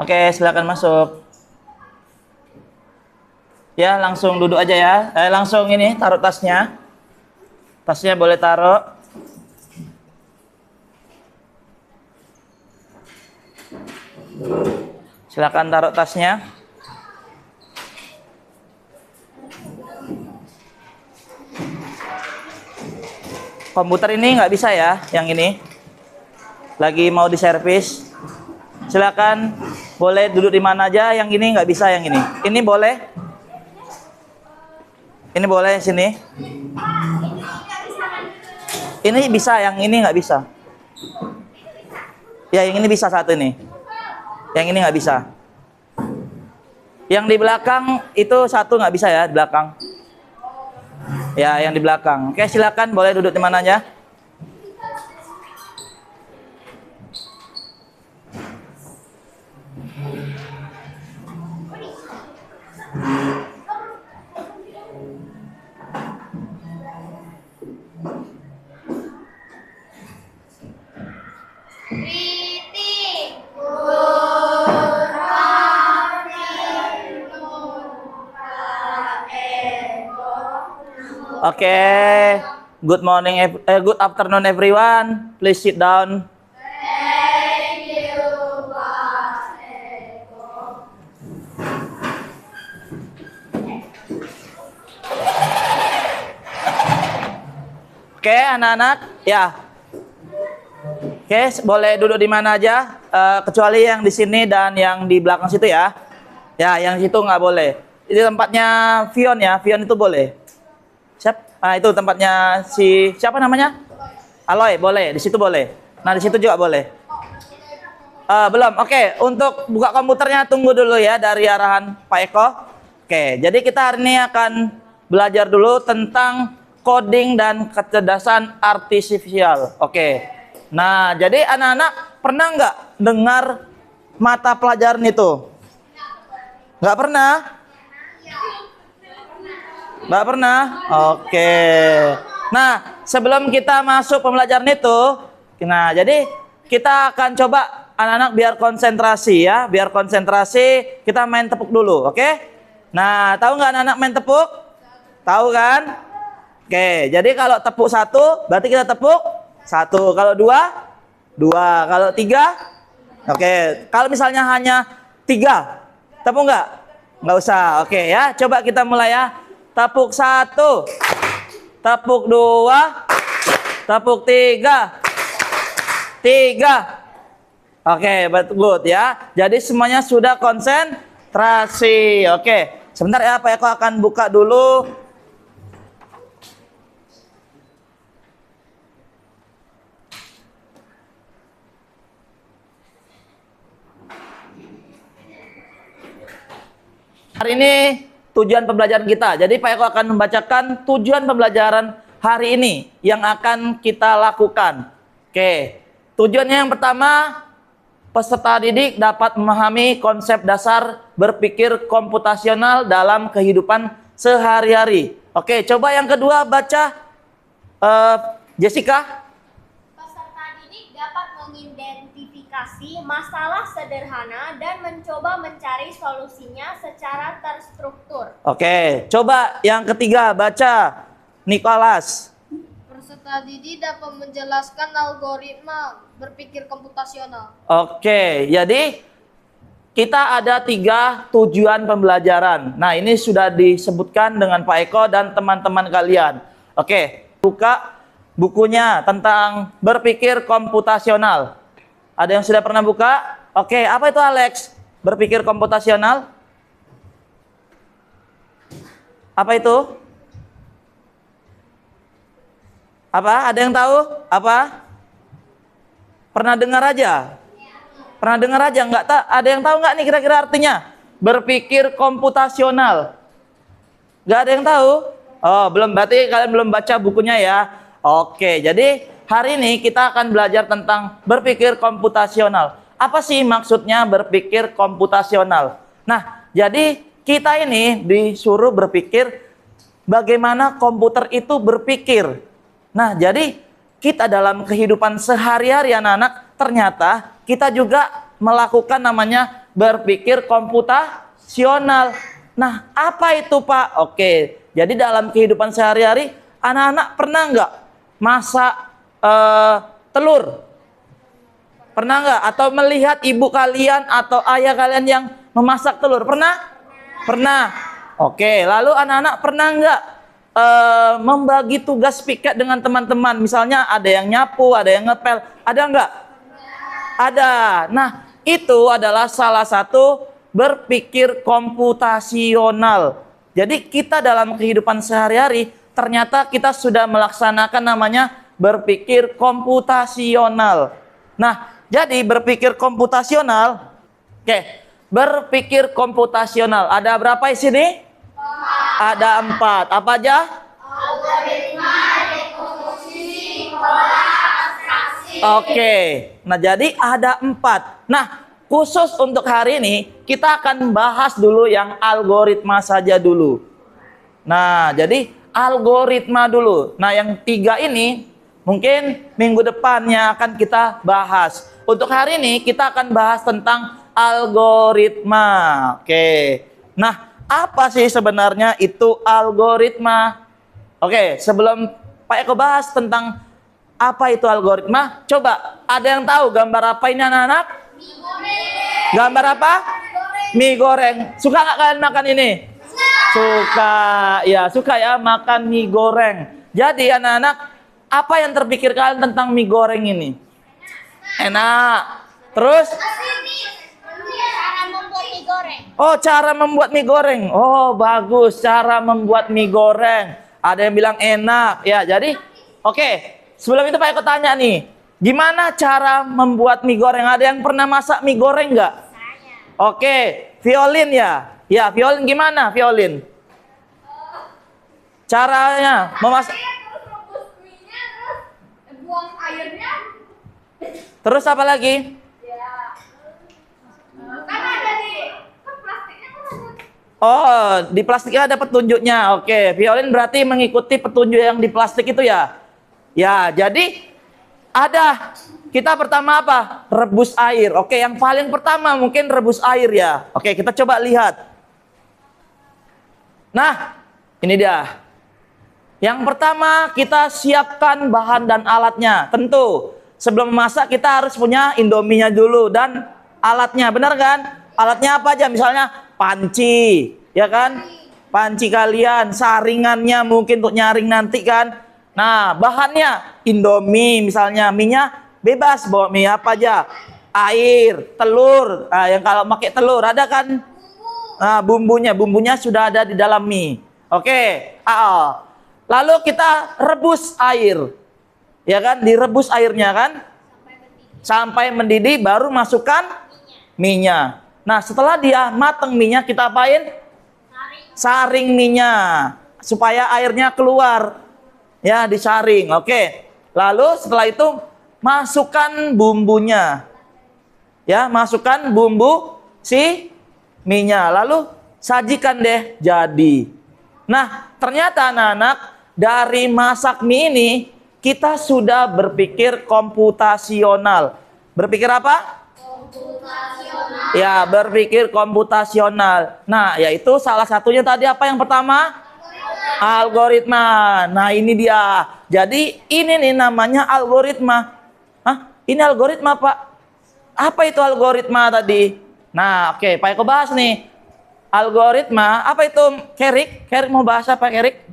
Oke, silakan masuk. Ya, langsung duduk aja ya. Langsung ini taruh tasnya. Tasnya boleh taruh. Silakan taruh tasnya. Komputer ini nggak bisa ya, yang ini. Lagi mau diservis. Silakan, boleh duduk di mana aja. Yang ini nggak bisa, yang ini. Ini boleh. Ini boleh sini. Ini bisa, yang ini nggak bisa. Ya, yang ini bisa satu ini. Yang ini nggak bisa. Yang di belakang itu satu nggak bisa ya, di belakang. Ya, yang di belakang. Oke, silakan boleh duduk di mana aja. Oke, good morning, good afternoon everyone. Please sit down. Oke, anak-anak, ya. Oke, boleh duduk di mana aja, kecuali yang di sini dan yang di belakang situ ya. Ya, yang situ nggak boleh. Ini tempatnya Vion ya, Vion itu boleh. Siap? Nah, itu tempatnya si siapa namanya? Aloy, boleh. Di situ boleh. Nah, di situ juga boleh. Belum. Oke, untuk buka komputernya tunggu dulu ya dari arahan Pak Eko. Oke, jadi kita hari ini akan belajar dulu tentang coding dan kecerdasan artifisial. Oke. Nah, jadi anak-anak pernah nggak dengar mata pelajaran itu? Nggak pernah? Nggak pernah? Oke. Nah, sebelum kita masuk pembelajaran itu, nah jadi kita akan coba anak-anak biar konsentrasi ya, biar konsentrasi kita main tepuk dulu, oke? Nah, tahu nggak anak-anak main tepuk? Tahu kan? Oke, jadi kalau tepuk satu, berarti kita tepuk satu. Kalau dua, dua. Kalau tiga, oke. Kalau misalnya hanya tiga, tepuk nggak? Nggak usah, oke ya. Coba kita mulai ya. Tepuk satu, tepuk dua, tepuk tiga, tiga. Oke, good ya. Jadi semuanya sudah konsentrasi. Oke, sebentar ya, Pak Eko akan buka dulu. Hari ini tujuan pembelajaran kita. Jadi Pak Eko akan membacakan tujuan pembelajaran hari ini yang akan kita lakukan. Oke, tujuannya yang pertama, peserta didik dapat memahami konsep dasar berpikir komputasional dalam kehidupan sehari-hari. Oke, coba yang kedua baca, Jessica. Peserta didik dapat mengidentifikasi masalah sederhana dan mencoba mencari solusinya secara terstruktur. Oke, coba yang ketiga baca, Nicholas. Peserta didik dapat menjelaskan algoritma berpikir komputasional. Oke, jadi kita ada 3 tujuan pembelajaran. Nah, ini sudah disebutkan dengan Pak Eko dan teman-teman kalian. Oke, buka bukunya tentang berpikir komputasional. Ada yang sudah pernah buka? Oke, apa itu Alex? Berpikir komputasional? Apa itu? Apa? Ada yang tahu? Apa? Pernah dengar aja? Pernah dengar aja? Nggak tahu? Ada yang tahu nggak nih kira-kira artinya? Berpikir komputasional. Nggak ada yang tahu? Oh, belum. Berarti kalian belum baca bukunya ya. Oke, jadi hari ini kita akan belajar tentang berpikir komputasional. Apa sih maksudnya berpikir komputasional? Nah, jadi kita ini disuruh berpikir bagaimana komputer itu berpikir. Nah, jadi kita dalam kehidupan sehari-hari anak-anak ternyata kita juga melakukan namanya berpikir komputasional. Nah, apa itu Pak? Oke, jadi dalam kehidupan sehari-hari, anak-anak pernah nggak masak telur? Pernah nggak? Atau melihat ibu kalian atau ayah kalian yang memasak telur? Pernah? Pernah. Oke, lalu anak-anak pernah nggak membagi tugas piket dengan teman-teman? Misalnya ada yang nyapu, ada yang ngepel, ada nggak? Ada. Nah, itu adalah salah satu berpikir komputasional. Jadi kita dalam kehidupan sehari-hari ternyata kita sudah melaksanakan namanya berpikir komputasional. Nah, jadi berpikir komputasional, oke, berpikir komputasional. Ada berapa di sini? Ada 4. Apa aja? Algoritma, rekonstruksi, pola, abstraksi. Oke, nah jadi ada 4. Nah, khusus untuk hari ini kita akan bahas dulu yang algoritma saja dulu. Nah, jadi algoritma dulu. Nah, yang 3 ini mungkin minggu depannya akan kita bahas. Untuk hari ini kita akan bahas tentang algoritma. Oke. Nah, apa sih sebenarnya itu algoritma? Oke, sebelum Pak Eko bahas tentang apa itu algoritma, coba ada yang tahu gambar apa ini anak-anak? Gambar apa? Mie goreng. Suka nggak kalian makan ini? Suka. Ya, suka ya makan mie goreng. Jadi anak-anak, apa yang terpikir kalian tentang mie goreng ini? Enak. Terus? Cara membuat mie goreng. Oh, cara membuat mie goreng. Oh, bagus. Cara membuat mie goreng. Ada yang bilang enak. Ya, jadi oke. Sebelum itu Pak Eko tanya nih. Gimana cara membuat mie goreng? Ada yang pernah masak mie goreng nggak? Oke. Violin ya? Ya, violin gimana? Violin. Caranya memasak. Buang airnya. Terus apa lagi? Kan ada di plastiknya kan ada. Oh, di plastiknya ada petunjuknya. Oke, violin berarti mengikuti petunjuk yang di plastik itu ya? Ya, jadi ada. Kita pertama apa? Rebus air. Oke, yang paling pertama mungkin rebus air ya. Oke, kita coba lihat. Nah, ini dia. Yang pertama kita siapkan bahan dan alatnya. Tentu, sebelum memasak kita harus punya Indominya dulu dan alatnya. Benar kan? Alatnya apa aja? Misalnya panci, ya kan? Panci kalian, saringannya mungkin untuk nyaring nanti kan? Nah, bahannya Indomie misalnya, minyak bebas bawa mie apa aja, air, telur. Nah, yang kalau pakai telur ada kan? Nah, bumbunya sudah ada di dalam mie. Oke, lalu kita rebus air, ya kan? Direbus airnya kan? Sampai mendidih, baru masukkan minyak. Nah, setelah dia mateng minyak, kita apain? Saring minyak supaya airnya keluar. Ya, disaring. Oke. Lalu setelah itu masukkan bumbunya. Ya, masukkan bumbu si minyak. Lalu sajikan deh jadi. Nah, ternyata anak-anak dari masak mie ini kita sudah berpikir komputasional. Berpikir apa? Komputasional. Ya, berpikir komputasional. Nah, yaitu salah satunya tadi apa yang pertama? Algoritma. Nah, ini dia. Jadi ini nih namanya algoritma. Hah? Ini algoritma, Pak. Apa itu algoritma tadi? Nah, oke, Pak Eko bahas nih. Algoritma, apa itu Kerik? Kerik mau bahas apa, Kerik?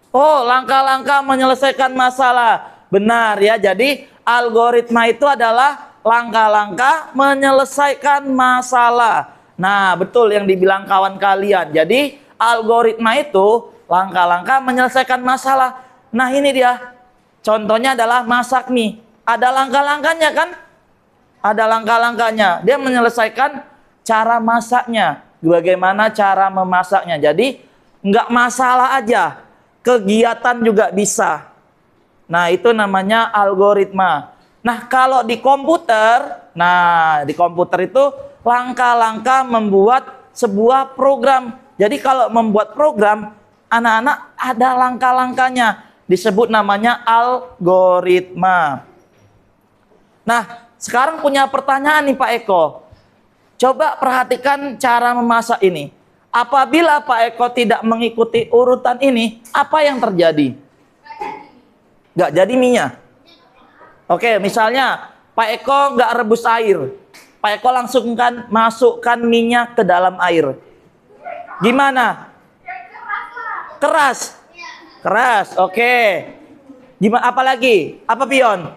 Oh, langkah-langkah menyelesaikan masalah. Benar ya. Jadi algoritma itu adalah langkah-langkah menyelesaikan masalah. Nah, betul yang dibilang kawan kalian. Jadi algoritma itu langkah-langkah menyelesaikan masalah. Nah, ini dia. Contohnya adalah masak mie. Ada langkah-langkahnya kan? Ada langkah-langkahnya. Dia menyelesaikan cara masaknya. Bagaimana cara memasaknya. Jadi nggak masalah aja. Kegiatan juga bisa. Nah, itu namanya algoritma. Nah, kalau di komputer, di komputer itu langkah-langkah membuat sebuah program. Jadi kalau membuat program, anak-anak ada langkah-langkahnya. Disebut namanya algoritma. Nah, sekarang punya pertanyaan nih Pak Eko. Coba perhatikan cara memasak ini. Apabila Pak Eko tidak mengikuti urutan ini, apa yang terjadi? Nggak jadi mie-nya. Oke, misalnya Pak Eko nggak rebus air. Pak Eko langsung masukkan mie-nya ke dalam air. Gimana? Keras. Keras, oke. Gimana? Apa lagi? Apa pion?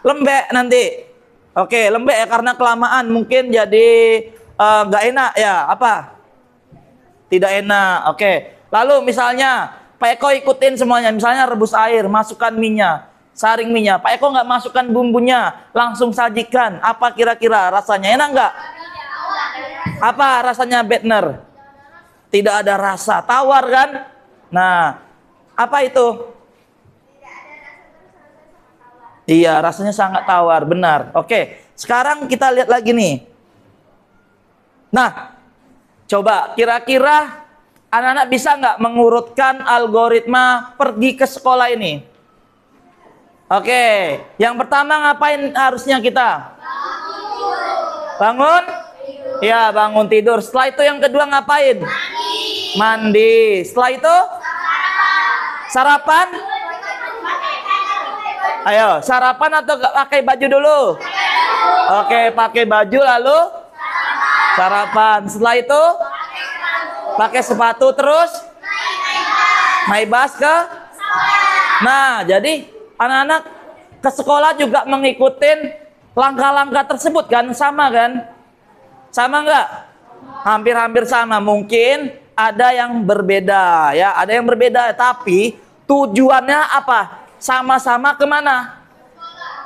Lembek nanti. Oke, lembek ya karena kelamaan mungkin jadi nggak enak ya. Apa? Tidak enak. Oke. Lalu misalnya Pak Eko ikutin semuanya. Misalnya rebus air, masukkan minyak, saring minyak. Pak Eko nggak masukkan bumbunya, langsung sajikan. Apa kira-kira rasanya enak nggak? Apa rasanya Bettner? Tidak ada rasa, tawar kan? Nah, apa itu? Iya, rasanya sangat tawar, benar. Oke, sekarang kita lihat lagi nih. Nah, coba kira-kira anak-anak bisa nggak mengurutkan algoritma pergi ke sekolah ini? Oke, yang pertama ngapain harusnya kita? Bangun? Ya, bangun tidur. Setelah itu yang kedua ngapain? Mandi. Setelah itu? Sarapan? Ayo, sarapan atau pakai baju dulu? Oke, pakai baju lalu sarapan. Setelah itu pakai sepatu terus naik bus ke. Nah, jadi anak-anak ke sekolah juga mengikuti langkah-langkah tersebut kan? Sama kan? Sama nggak? Hampir-hampir sama. Mungkin ada yang berbeda ya, ada yang berbeda. Tapi tujuannya apa? Sama-sama kemana?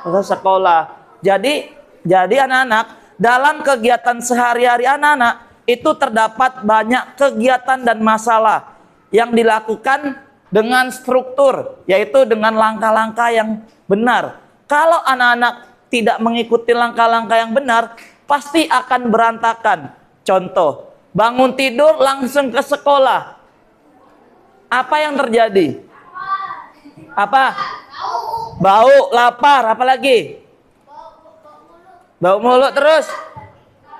Ke sekolah. Jadi anak-anak dalam kegiatan sehari-hari anak-anak itu terdapat banyak kegiatan dan masalah yang dilakukan dengan struktur, yaitu dengan langkah-langkah yang benar. Kalau anak-anak tidak mengikuti langkah-langkah yang benar, pasti akan berantakan. Contoh, bangun tidur langsung ke sekolah. Apa yang terjadi? Apa? Bau, lapar, apa lagi? Bau mulut terus.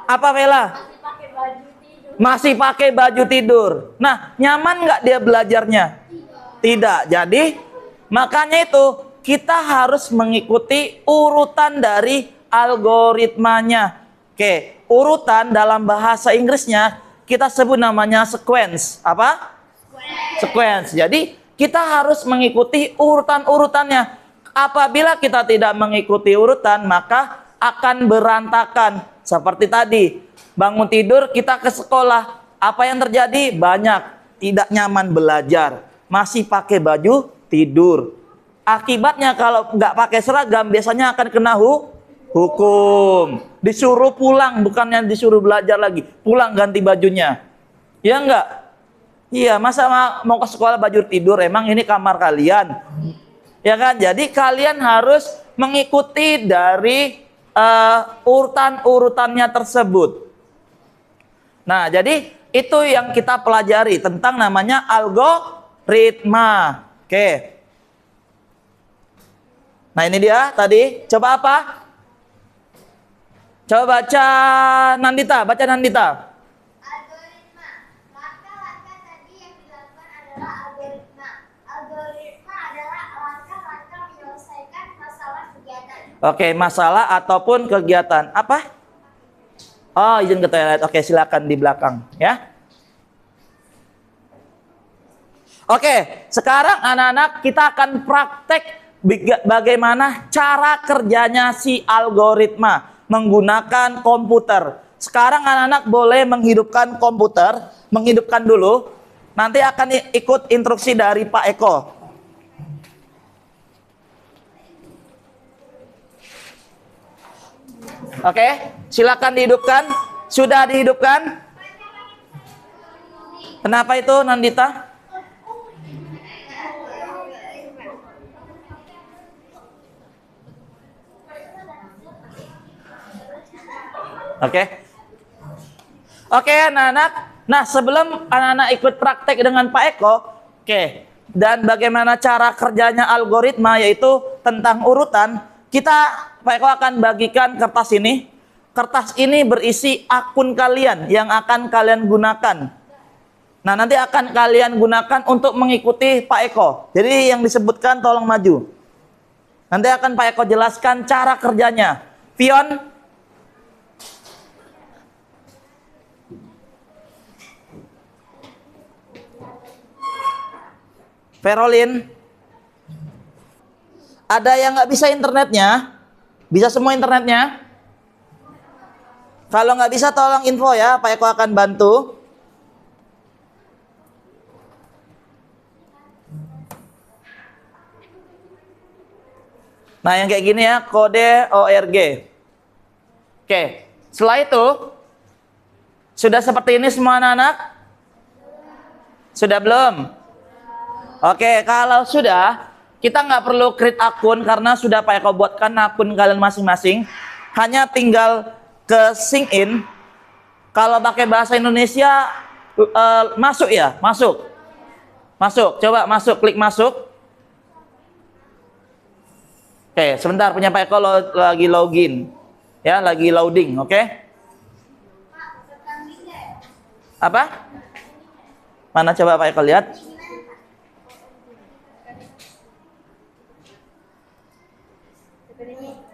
Apa Vela? Masih pakai baju tidur. Nah, nyaman nggak dia belajarnya? Tidak. Jadi, makanya itu kita harus mengikuti urutan dari algoritmanya. Oke, urutan dalam bahasa Inggrisnya kita sebut namanya sequence. Apa? Sequence. Jadi, kita harus mengikuti urutan-urutannya. Apabila kita tidak mengikuti urutan, maka akan berantakan. Seperti tadi, bangun tidur kita ke sekolah. Apa yang terjadi? Banyak tidak nyaman belajar. Masih pakai baju tidur. Akibatnya kalau nggak pakai seragam, biasanya akan kena hukum. Disuruh pulang, bukannya disuruh belajar lagi. Pulang ganti bajunya. Ya enggak? Iya, masa mau ke sekolah baju tidur? Emang ini kamar kalian? Ya kan? Jadi kalian harus mengikuti dari urutan-urutannya tersebut. Nah, jadi itu yang kita pelajari tentang namanya algoritma. Oke. Nah, ini dia tadi. Coba apa? Coba baca Nandita, baca Nandita. Algoritma. Langkah-langkah tadi yang dilakukan adalah algoritma. Algoritma adalah langkah-langkah menyelesaikan masalah kegiatan. Oke, masalah ataupun kegiatan. Apa? Oh, izin ke toilet. Oke, silakan di belakang ya. Oke, sekarang anak-anak kita akan praktek bagaimana cara kerjanya si algoritma menggunakan komputer. Sekarang anak-anak boleh menghidupkan komputer, menghidupkan dulu. Nanti akan ikut instruksi dari Pak Eko. Oke, silakan dihidupkan. Sudah dihidupkan? Kenapa itu, Nandita? Oke, anak-anak. Nah, sebelum anak-anak ikut praktek dengan Pak Eko, dan bagaimana cara kerjanya algoritma, yaitu tentang urutan, Pak Eko akan bagikan kertas ini. Kertas ini berisi akun kalian yang akan kalian gunakan. Nah, nanti akan kalian gunakan untuk mengikuti Pak Eko. Jadi yang disebutkan tolong maju. Nanti akan Pak Eko jelaskan cara kerjanya. Pion. Verolin. Ada yang nggak bisa internetnya? Bisa semua internetnya? Kalau nggak bisa tolong info ya, Pak Eko akan bantu. Nah, yang kayak gini ya, kode ORG. Oke, setelah itu, sudah seperti ini semua anak-anak? Sudah belum? Oke, kalau sudah, kita nggak perlu create akun karena sudah Pak Eko buatkan akun kalian masing-masing. Hanya tinggal ke sync in. Kalau pakai bahasa Indonesia masuk ya, masuk. Coba masuk, klik masuk. Oke, sebentar punya Pak Eko lagi login. Ya, lagi loading, oke? Apa? Mana coba Pak Eko lihat?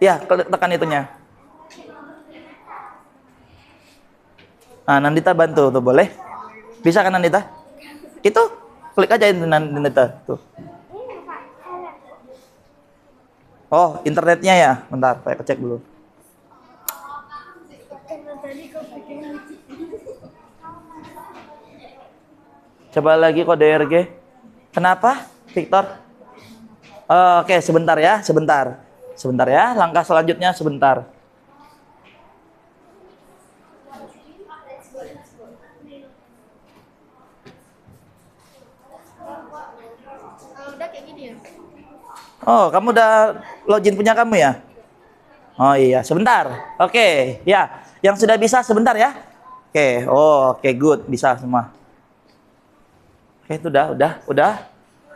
Ya, tekan itunya. Nah, Nandita bantu tuh, boleh? Bisa kan Nandita? Itu klik aja Nandita tuh. Oh, internetnya ya. Bentar, saya cek dulu. Coba lagi kode RG. Kenapa, Victor? Oke, sebentar ya, sebentar. Sebentar ya, langkah selanjutnya sebentar. Udah kayak gini ya. Oh, kamu udah login punya kamu ya? Oh iya, sebentar. Oke, ya. Yang sudah bisa sebentar ya. Oke, oke, good. Bisa semua. Oke, itu udah.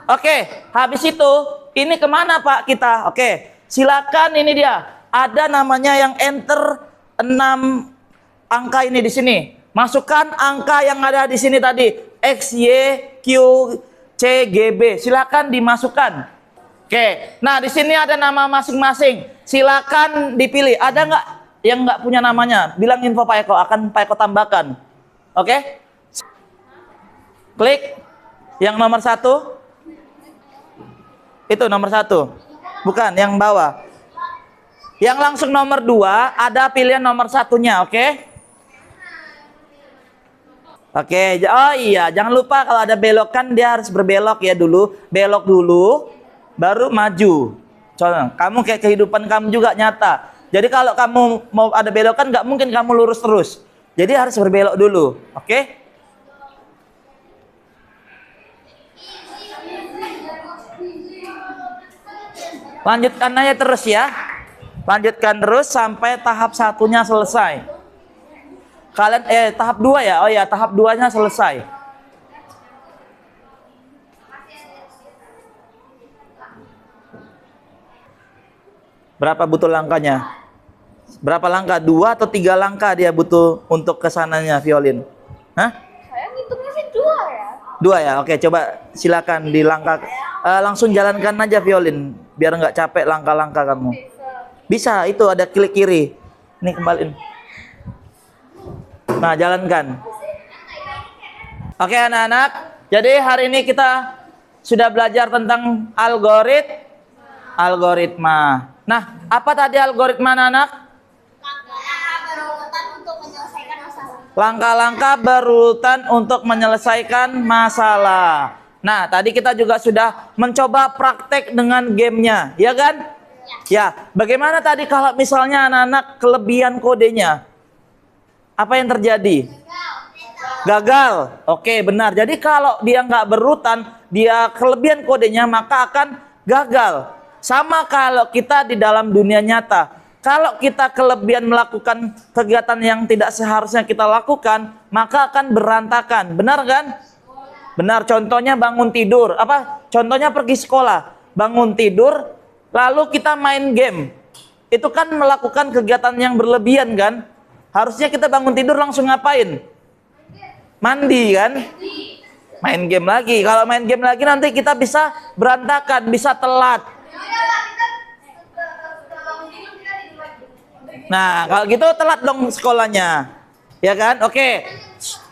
Oke, habis itu, ini kemana Pak kita? Oke, silakan ini dia. Ada namanya yang enter 6 angka ini di sini. Masukkan angka yang ada di sini tadi. X, Y, Q, C, G, B. Silakan dimasukkan. Oke, nah di sini ada nama masing-masing. Silakan dipilih. Ada nggak yang nggak punya namanya? Bilang info Pak Eko, akan Pak Eko tambahkan. Oke? Klik yang nomor 1. Itu nomor 1. Bukan, yang bawah. Yang langsung nomor 2, ada pilihan nomor 1-nya, oke? Oke, oh iya, jangan lupa kalau ada belokan dia harus berbelok ya dulu. Belok dulu. Baru maju. Contoh, kamu kayak kehidupan kamu juga nyata. Jadi kalau kamu mau ada belokan, nggak mungkin kamu lurus terus. Jadi harus berbelok dulu, oke? Lanjutkan aja terus ya. Lanjutkan terus sampai tahap 1-nya selesai. Kalian tahap 2 ya? Oh ya, tahap 2-nya selesai. Berapa butuh langkahnya? Berapa langkah? 2 atau 3 langkah dia butuh untuk kesananya violin? Hah? Saya ngitungnya sih 2 ya. 2 ya? Oke, coba silakan di langkah. Langsung jalankan aja violin. Biar nggak capek langkah-langkah kamu. Bisa, itu ada klik kiri. Ini kembaliin. Nah, jalankan. Oke anak-anak. Jadi hari ini kita sudah belajar tentang algoritma. Nah, apa tadi algoritma anak-anak? Langkah-langkah berurutan untuk menyelesaikan masalah. Nah, tadi kita juga sudah mencoba praktek dengan gamenya, ya kan? Ya, bagaimana tadi kalau misalnya anak-anak kelebihan kodenya? Apa yang terjadi? Gagal. Oke, benar. Jadi kalau dia nggak berurutan, dia kelebihan kodenya, maka akan gagal. Sama kalau kita di dalam dunia nyata. Kalau kita kelebihan melakukan kegiatan yang tidak seharusnya kita lakukan, maka akan berantakan. Benar kan? Benar. Contohnya bangun tidur. Contohnya pergi sekolah. Bangun tidur, lalu kita main game. itu kan melakukan kegiatan yang berlebihan kan? Harusnya kita bangun tidur langsung ngapain? Mandi kan? Main game lagi. Kalau main game lagi nanti kita bisa berantakan, bisa telat. Nah, kalau gitu telat dong sekolahnya. Ya kan? Oke.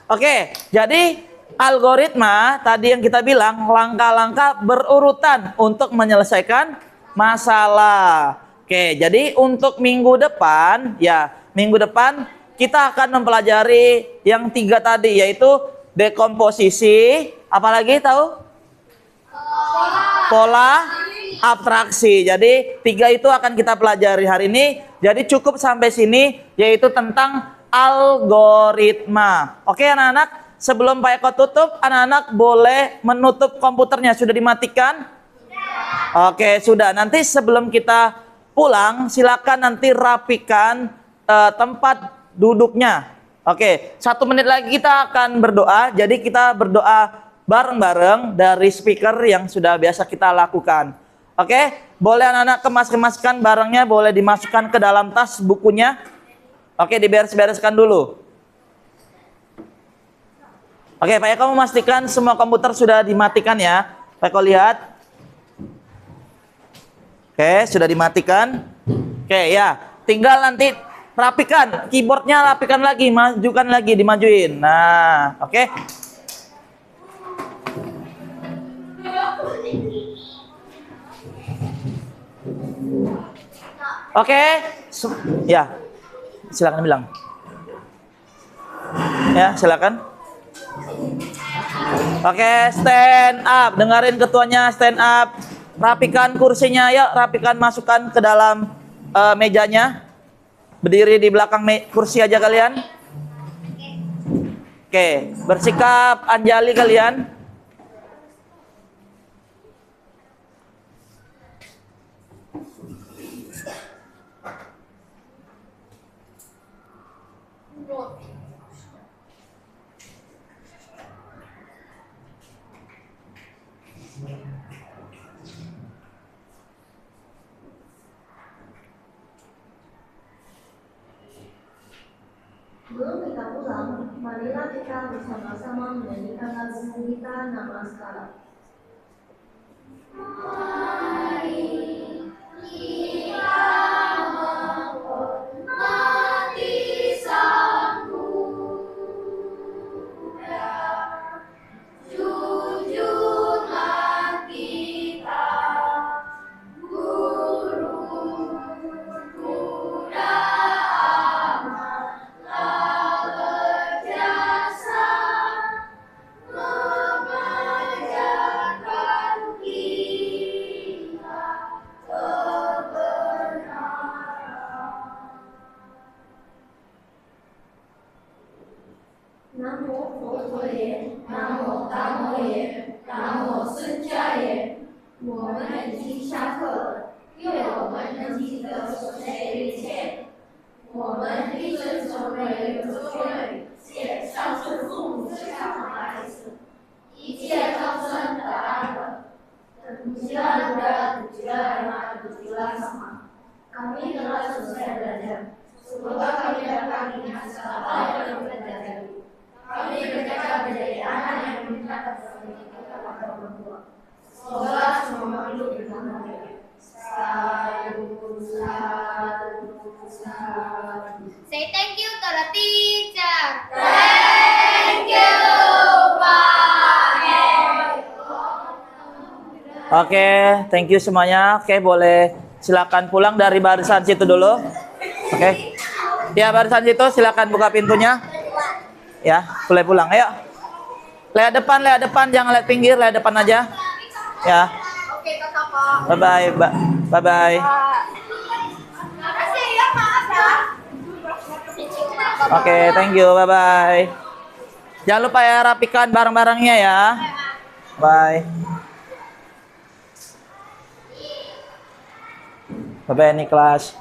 Oke, jadi algoritma tadi yang kita bilang langkah-langkah berurutan untuk menyelesaikan masalah. Oke, jadi untuk minggu depan, ya minggu depan kita akan mempelajari yang 3 tadi, yaitu dekomposisi, apalagi tahu? Pola, abstraksi. Jadi 3 itu akan kita pelajari hari ini. Jadi cukup sampai sini, yaitu tentang algoritma. Oke anak-anak, sebelum Pak Eko tutup, anak-anak boleh menutup komputernya. Sudah dimatikan? Oke, sudah. Nanti sebelum kita pulang, silakan nanti rapikan tempat duduknya. Oke, 1 menit lagi kita akan berdoa. Jadi kita berdoa bareng-bareng dari speaker yang sudah biasa kita lakukan. Oke, boleh anak-anak kemas-kemaskan barangnya, boleh dimasukkan ke dalam tas bukunya. Oke, diberes-bereskan dulu. Oke, Pak Eko memastikan semua komputer sudah dimatikan ya. Pak Eko lihat. Oke, sudah dimatikan. Oke, ya. Tinggal nanti rapikan. Keyboardnya rapikan lagi, majukan lagi, dimajuin. Nah, oke. Oke, ya. Silakan bilang. Ya, silakan. Oke, stand up. Dengerin ketuanya, stand up. Rapikan kursinya, ya. Rapikan, masukkan ke dalam mejanya. Berdiri di belakang kursi aja kalian. Oke, bersikap anjali kalian. Sebelum kita pulang, marilah kita bersama-sama menyanyikan lagu kita Namaskara. Namo Buddhaya, Namo Dhammaya, Namo Sanjaya。我们已经下课了，愿我们能记得所学的一切。我们一生成为有作为，且孝顺父母，孝顺孩子，一切众生得安乐。Tujuan berat, tujuan hemat, tujuan sama. Kami telah selesai belajar. Semoga kami dapat mengingat apa yang kita pelajari. Kami bercakap menjadi anak yang mengingat kepada orang tua. Semoga semua makhluk berbahagia. Sadu, sadu, sadu. Say thank you to the teacher. Thank you, Pak. Oke, thank you semuanya. Oke, boleh silakan pulang dari barisan situ dulu. Oke. Ya, barisan situ silakan buka pintunya. Ya, boleh pulang. Ayo. Lihat depan, jangan lihat pinggir, lihat depan aja. Ya. Oke, Kakak Pak. Bye bye, bye bye. Makasih ya, maaf ya. Oke, thank you, bye bye. Jangan lupa ya rapikan barang-barangnya ya. Bye. Bye bye nih kelas.